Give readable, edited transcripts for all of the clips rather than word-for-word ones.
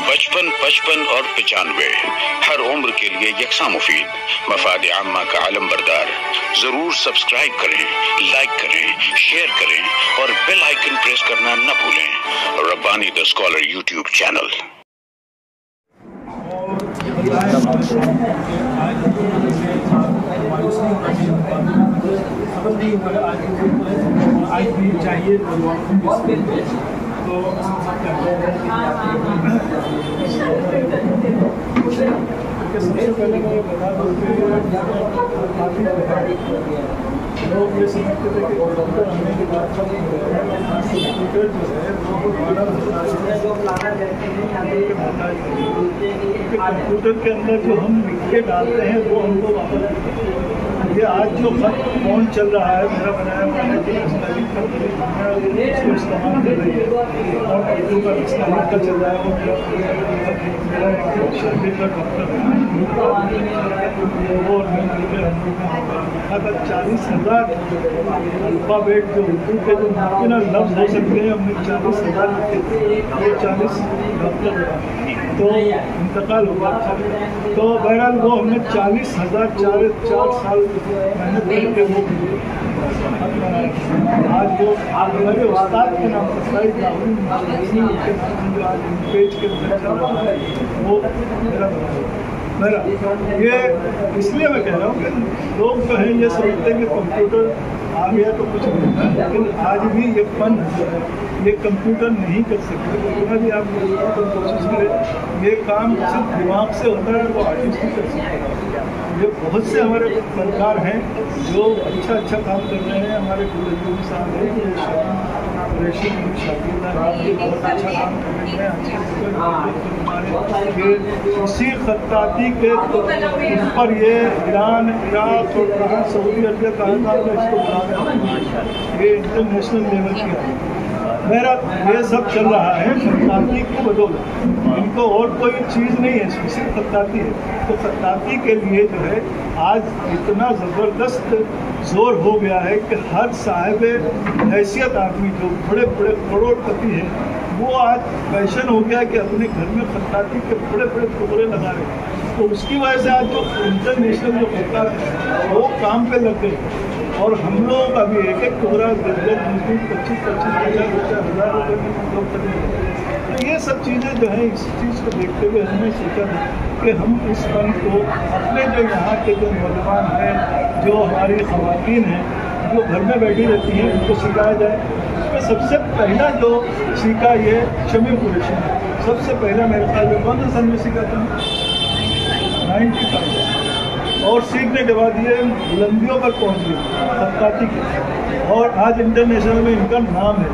55, 55 और 95 हर उम्र के लिए यकसा मुफीद, मफाद आम्मा का आलम बरदार। जरूर सब्सक्राइब करें, लाइक करें, शेयर करें और बेल आइकन प्रेस करना न भूलें। Rabbani the scholar YouTube channel. आज भी चाहिए तो सबसे पहले मैं बता दूँ कि लोग ये समझते थे कि कंप्यूटर आने के बाद कंप्यूटर जो है कंप्यूटर के अंदर जो हम लिख के डालते हैं वो हमको वापस ये आज जो फोन चल रहा है मेरा बनाया हुआ है कि उसको इस्तेमाल कर रही है और उर्दू का इस्तेमाल का चल रहा है वो मेरा शर्मी का डॉक्टर वो अगर 40,000 अल्फ़ाबेट जो उर्दू के जो मुमकिन लफ्ज़ हो सकते हैं हमने 40,000 लिखे वो 40 डॉक्टर तो इंतकाल हुआ। तो बहरहाल वो हमने 40,000 4 साल मेहनत करके वो आज वो हमारे उस्ताद के नाम पर साइड जो आज पेज के वो मेरा ये इसलिए मैं कह रहा हूँ कि लोग जो है ये समझते हैं कि कंप्यूटर आ गया तो कुछ नहीं है, लेकिन आज भी ये फन ये कंप्यूटर नहीं कर सकते। जितना भी आप कोशिश करें ये काम सिर्फ दिमाग से होता है, वो आर्टिस्ट ही कर सकते हैं। ये बहुत से हमारे फनकार हैं जो अच्छा काम कर रहे हैं। हमारे गुलजू साहब हैं रेशम बहुत अच्छा काम कर रहे हैं। इसी खत्ताती के ऊपर ये ईरान, इराक और कहाँ सऊदी अरबिया कहाँ इसको बना रहे हैं। ये इंटरनेशनल लेवल की है। मेरा ये सब चल रहा है खत्ताती की बदौलत। इनको और कोई चीज़ नहीं है, सिर्फ खत्ताती है। तो खत्ताती के लिए जो है आज इतना ज़बरदस्त जोर हो गया है कि हर साहिब हैसियत आदमी जो बड़े बड़े करोड़पति हैं वो आज फैशन हो गया कि अपने घर में खत्ताती के बड़े बड़े टुकड़े लगा रहे हैं। तो उसकी वजह से आज जो इंटरनेशनल जो खत्तात है वो काम पे लग गए और हम लोगों का भी एक टुकड़ा 25-25 हज़ार रुपये में लोग करेंगे। तो ये सब चीज़ें जो है इस चीज़ को देखते हुए हमने सोचा था कि हम इस फन को अपने जो यहाँ के जो नौजवान हैं, जो हमारी ख़वातीन हैं जो घर में बैठी रहती हैं, उनको सिखाया जाए। इसमें सबसे पहला जो सीखा ये शमी कुरैशी ने सबसे पहला मेरे ख्याल में कौन सा सन में सीखा था 95 और सीखने के बाद ये बुलंदियों पर पहुँच गई खत्ताती की और आज इंटरनेशनल में इनका नाम है।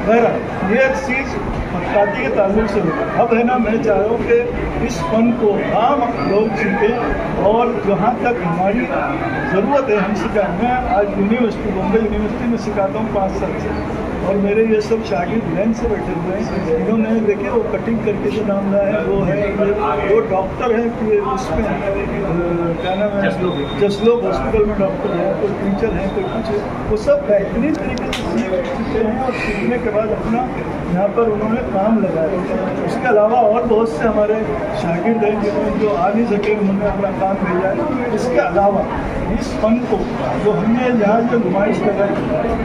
बहरहाल ये चीज़ खत्ताती के ताल्लुक से होगा। अब है ना, मैं चाह रहा हूँ कि इस फन को आम लोग सीखें और जहाँ तक हमारी ज़रूरत है हम सिखाएं। मैं आज यूनिवर्सिटी बॉम्बे यूनिवर्सिटी में सिखाता हूँ 5 साल से और मेरे ये सब शागिर्द लाइन से बैठे हुए हैं। इन्होंने देखे वो कटिंग करके जो नाम लाया है वो है वो डॉक्टर है कि उसमें क्या नाम है जसलोक हॉस्पिटल में डॉक्टर है, कोई टीचर है, कोई कुछ है। वो सब बेहतरीन तरीके से सीख चुके हैं और सीखने के बाद अपना यहाँ पर उन्होंने काम लगाया। उसके अलावा और बहुत से हमारे शागिर्द हैं जिन्होंने जो आ नहीं सके उन्होंने अपना काम भेजा है। इसके अलावा इस फन को जो हमने यहाँ जो नुमाइश लगाई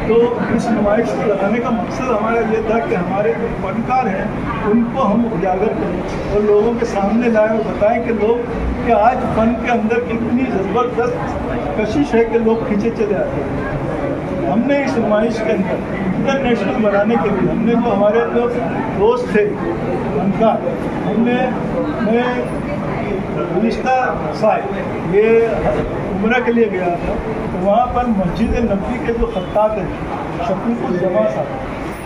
तो इस नुमाइश लगाने का मकसद हमारा ये था कि हमारे जो फनकार हैं उनको हम उजागर करें और लोगों के सामने लाएं और बताएं कि लोग कि आज फन के अंदर कितनी ज़बरदस्त कशिश है कि लोग खींचे चले आते हैं। हमने इस नुमाइश के अंदर इंटरनेशनल बनाने के लिए हमने जो हमारे जो दोस्त थे फनकार हमने गुज़िश्ता साल ये उम्रा के लिए गया था तो वहाँ पर मस्जिद नबी के जो खत्तात हैं शफीकुल जमा साहब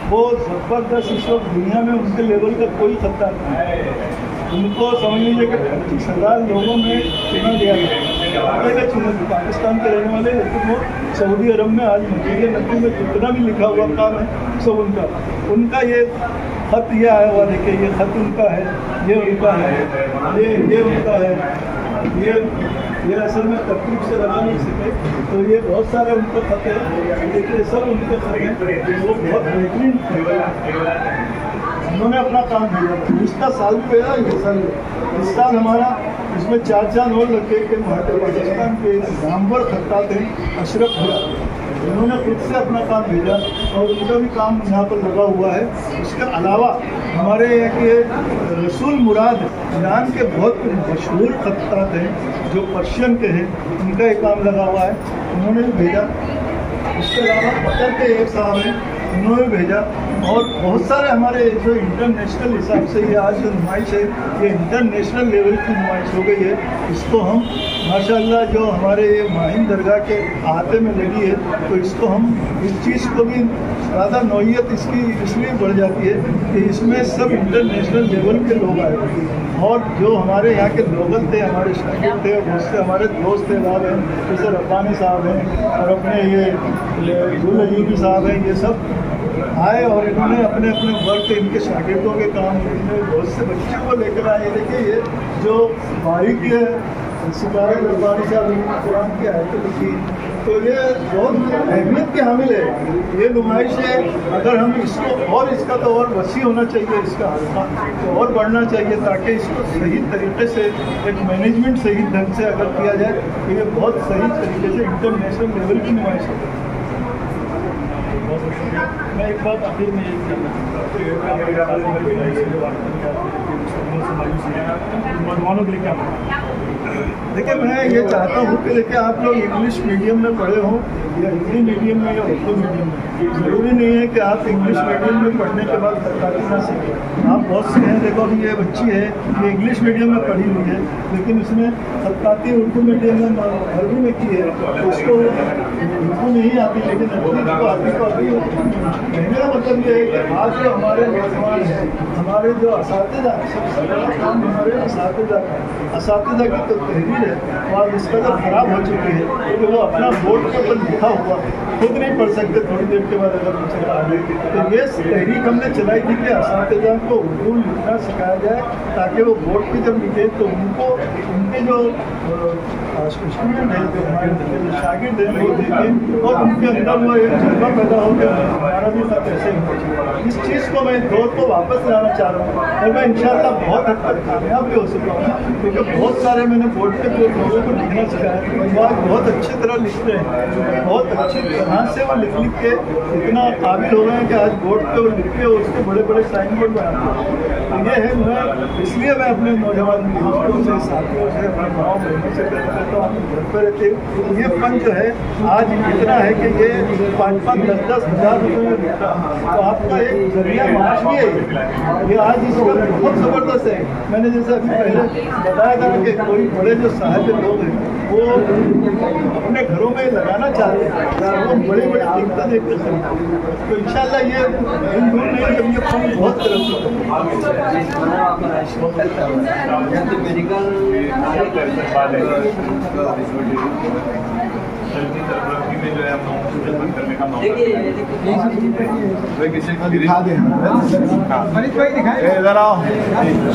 वो ज़बरदस्त इस वक्त दुनिया में उनके लेवल का कोई खत्तात नहीं है। उनको समझ लीजिए कि 25,000 लोगों में चुना गया था। अकेले चुने थे पाकिस्तान के रहने वाले, लेकिन वो सऊदी अरब में आज मस्जिद नबी में जितना भी लिखा हुआ काम है सब उनका ये खत ये आया हुआ देखिए, ये खत उनका है, ये उनका है, ये उनका है, ये असल में तरतीब से बना नहीं सके तो ये बहुत सारे उनके खत हैं, देखिए सब उनके खत हैं। वो बहुत बेहतरीन उन्होंने अपना काम भेजा था। पिछला साल भी भेजा, ये साल इस साल हमारा इसमें 4 चांद और लगे कि पाकिस्तान के नामवर खत्तात हैं अशरफ भुरा, उन्होंने खुद से अपना काम भेजा और उनका भी काम यहाँ पर लगा हुआ है। इसके अलावा हमारे यहाँ के रसूल मुराद ईरान के बहुत मशहूर खत्तात हैं जो पर्शियन के हैं, उनका एक काम लगा हुआ है, उन्होंने भी भेजा। इसके अलावा कतर के एक साहब हैं, उन्होंने भेजा। और बहुत सारे हमारे जो इंटरनेशनल हिसाब से ये आज जो नुमाइश है ये इंटरनेशनल लेवल की नुमाइश हो गई है। इसको हम माशाल्लाह जो हमारे ये माहिम दरगाह के अहाते में लगी है तो इसको हम इस चीज़ को भी ज़्यादा नौइयत इसकी इसलिए बढ़ जाती है कि इसमें सब इंटरनेशनल लेवल के लोग आए और जो हमारे यहाँ के लोकल थे, हमारे शागिर्द थे, बहुत से हमारे दोस्त साहब हैं जैसे रब्बानी साहब हैं और अपने ये अयूबी साहब हैं, ये सब आए और इन्होंने अपने अपने वर्क इनके शागिर्दों के काम इन्होंने बहुत से बच्चों को लेकर आए। देखिए ये जो बारीक है सितारे रब्बानी साहब कुरान की आयत लिखी तो ये बहुत अहमियत के हामिल है। ये नुमाइश है, अगर हम इसको और इसका तो और वसी होना चाहिए, इसका हल्का तो और बढ़ना चाहिए ताकि इसको सही तरीके से एक मैनेजमेंट सही ढंग से अगर किया जाए तो ये बहुत सही तरीके से इंटरनेशनल लेवल की नुमाइश है। मैं एक बात आखिर में ये कहना नौजवानों के लिए क्या देखिए, मैं ये चाहता हूँ कि देखिए आप लोग इंग्लिश मीडियम में पढ़े हों या हिंदी मीडियम में या उर्दू मीडियम में, ज़रूरी नहीं है कि आप इंग्लिश मीडियम में पढ़ने के बाद खत्ताती ना सीखें। आप बहुत से हैं, देखो अभी ये बच्ची है ये इंग्लिश मीडियम में पढ़ी हुई है लेकिन उसने खत्ताती उर्दू मीडियम में अरबी में की है तो उसको उर्दू नहीं आती लेकिन अरबी को आती। तो अभी कहने का मतलब ये है कि आज जो हमारे नौजवान हैं, हमारे जो असातिज़ा, सबसे बड़ा काम हमारे असातिज़ा की तो तहरीर है और इस कदर ख़राब हो चुकी है कि वो अपना बोर्ड के ऊपर लिखा हुआ खुद नहीं पढ़ सकते, थोड़ी देर के बाद अगर मुझे आ गई तो ये तहरीक हमने चलाई थी कि असातिज़ा को उर्दू लिखना सिखाया जाए ताकि वो बोर्ड पे जब लिखे तो उनको उनके जो स्टूडेंट हैं, जो हमारे शागिर्द हैं वो देखें और उनके अंदर वो एक जज्बा पैदा हो गया हमारा भी साथ ऐसे ही। इस चीज़ को मैं दौर को वापस लाना चाह रहा हूँ और मैं इंशाल्लाह बहुत हद तक कामयाब भी हो सका हूँ क्योंकि बहुत सारे मैंने बोर्ड पे जो लोगों को लिखना सिखाया वो आज बहुत अच्छी तरह लिखते हैं, बहुत अच्छी तरह से वो लिख के इतना काबिल हो गए हैं कि आज बोर्ड पे वो लिख के उसके बड़े बड़े साइन बोर्ड बनाते हैं। तो ये है, मैं इसलिए मैं अपने नौजवान दोस्तों से, साथियों से, अपने गाँव में से कहता हूँ आप घर पर रहते हो ये फन जो है आज इतना है कि ये 5-5, 10-10 हज़ार रुपये में बिकता है तो आपका एक जरिया माश भी है ये आज इसका बहुत ज़बरदस्त है। मैंने जैसे अभी पहले बताया था कि कोई बड़े जो साहिब लोग हैं वो अपने घरों में लगाना चाहते हैं, वो बड़ी बड़ी कीमतें देखते हैं तो इंशाल्लाह ये दिन दूर नहीं जब ये फन बहुत तरक्की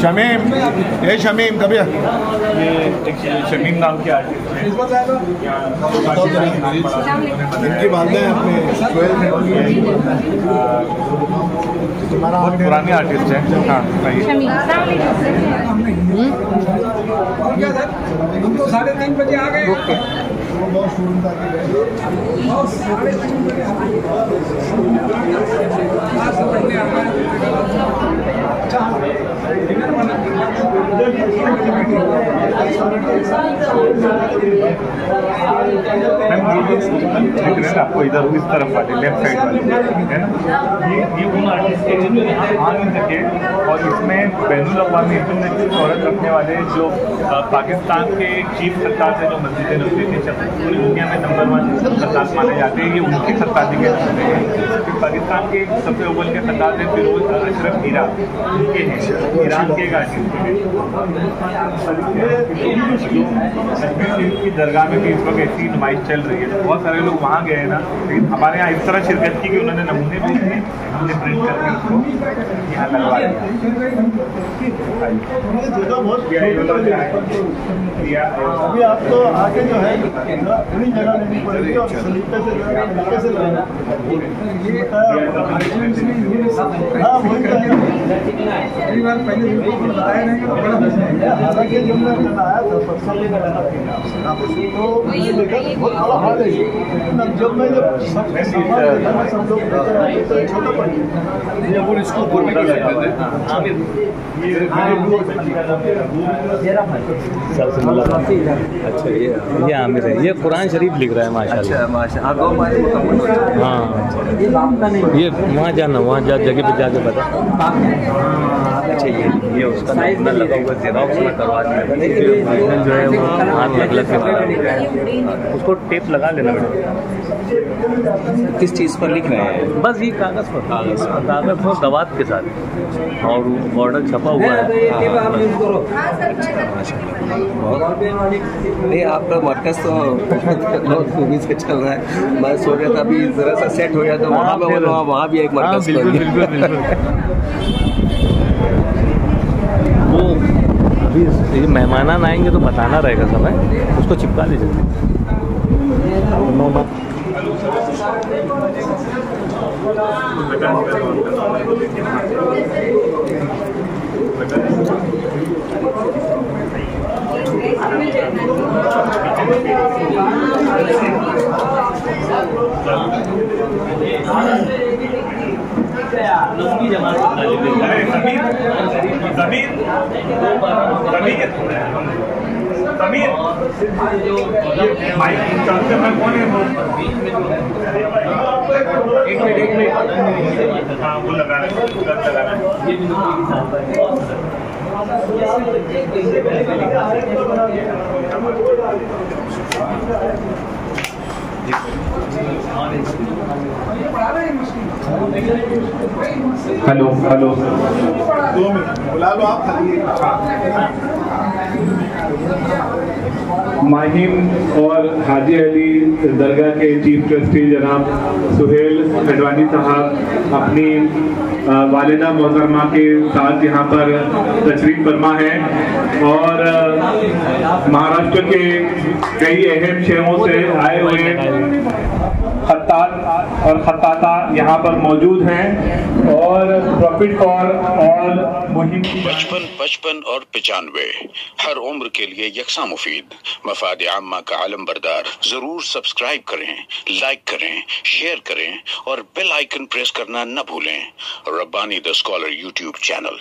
शमीम, ये शमीम कभी ये शमीम नाम के आर्टिस्ट हैं, इनकी बातें अपने बहुत पुराने आर्टिस्ट हैं। हाँ हम तो 3:30 बजे आ गए। बहुत स्टूडेंट आके गए आपको इधर इस तरफ वाले लेफ्ट साइड वाले है ना, ये उन आर्टिस्ट के जो यहाँ आ नहीं सके और इसमें बैनुल अक़वामी इंटरनेशनल शोहरत रखने वाले जो पाकिस्तान के चीफ खत्तात हैं जो मस्जिद नबवी के पूरी दुनिया में नंबर 1 खत्तात माने जाते हैं, ये उनकी खत्ताती के नमूने हैं। पाकिस्तान के सबसे अव्वल के खत्तात हैं फिरोज अशरफ हीरा, उनके हैं, ईरान के एक आर्टिस्ट हैं। की दरगाह में भी इस वक्त ऐसी नुमाइश चल रही है, बहुत सारे लोग वहाँ गए हैं ना, लेकिन हमारे यहाँ इस तरह शिरकत की कि उन्होंने नमूने भेजे, हमने प्रिंट करके उसको यहाँ लगवा दिया। ये जगह बहुत छोटी है। अभी आपको आगे जो है थोड़ी जगह लेनी पड़ेगी और सलीके से लगाना। हाँ वही कई बार पहले बताया नहीं कि बड़ा हालांकि जब मैं आया था परसों तो मैंने देखा बहुत बड़ा हाल है, लेकिन अब जब मैं सब सामान देखा मैं सब लोग तो छोटा पड़ गया। वो इसको ऊपर में कर सकते थे। अच्छा ये आमिर है, ये कुरान शरीफ लिख रहा है माशाल्लाह। अच्छा माशा आप 2 माले मुकम्मल हो चुके हैं। हाँ ये वहाँ जाना, वहाँ जगह पे जाके बता। अच्छा ये उसका नमूना लगा हुआ जेरॉक्स में करवा दिया जो है वो हाथ लग के उसको टेप लगा लेना बेटा। किस चीज़ पर लिख रहे हैं? बस ये कागज़ पर, कागज़ पर दवात के साथ और बॉर्डर छपा हुआ है। नहीं आपका मरकज़ तो बहुत खूबी से चल रहा है। मैं सोच रहा था अभी ज़रा सा सेट हो गया तो वहाँ पे बोलो वहाँ भी एक मरकज़ बिल्कुल। वो अभी ये मेहमान आएंगे तो बताना रहेगा समय, उसको चिपका लीजिए। लंबी जमात समीर माइक चालू करना कौन है? एक मिनट हाँ वो लगा हेलो हेलो 2 मिनट बुला लो आप खाली। माहिम और हाजी अली दरगाह के चीफ ट्रस्टी जनाब सुहेल अडवाणी साहब अपनी वालिदा मोहतरमा के साथ यहाँ पर तशरीफ फरमा है और महाराष्ट्र के कई अहम शहरों से आए हुए खत्तात और खत्ताता यहाँ पर मौजूद हैं और प्रॉफिट कॉल और मुहिम 55 और 95 हर उम्र के लिए यकसा मुफीद मफाद आम्मा का आलम बरदार। जरूर सब्सक्राइब करें, लाइक करें, शेयर करें और बेल आइकन प्रेस करना न भूलें। Rabbani the scholar YouTube channel.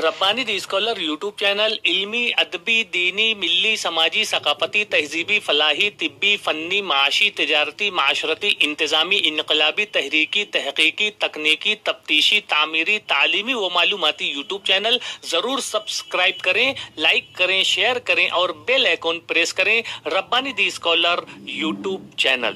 Rabbani the scholar YouTube channel इल्मी, अदबी, दीनी, मिल्ली, समाजी, सकाफती, तहजीबी, फलाही, तिब्बी, फन्नी, माशी, तिजारती, माशरती, इंतजामी, इनकलाबी, तहरीकी, तहकीकी, तकनीकी, तफ्तीशी, तामीरी, तालीमी व मालूमाती यूट्यूब चैनल। जरूर सब्सक्राइब करें, लाइक करें, शेयर करें और बेल आइकन प्रेस करें। Rabbani the scholar YouTube channel.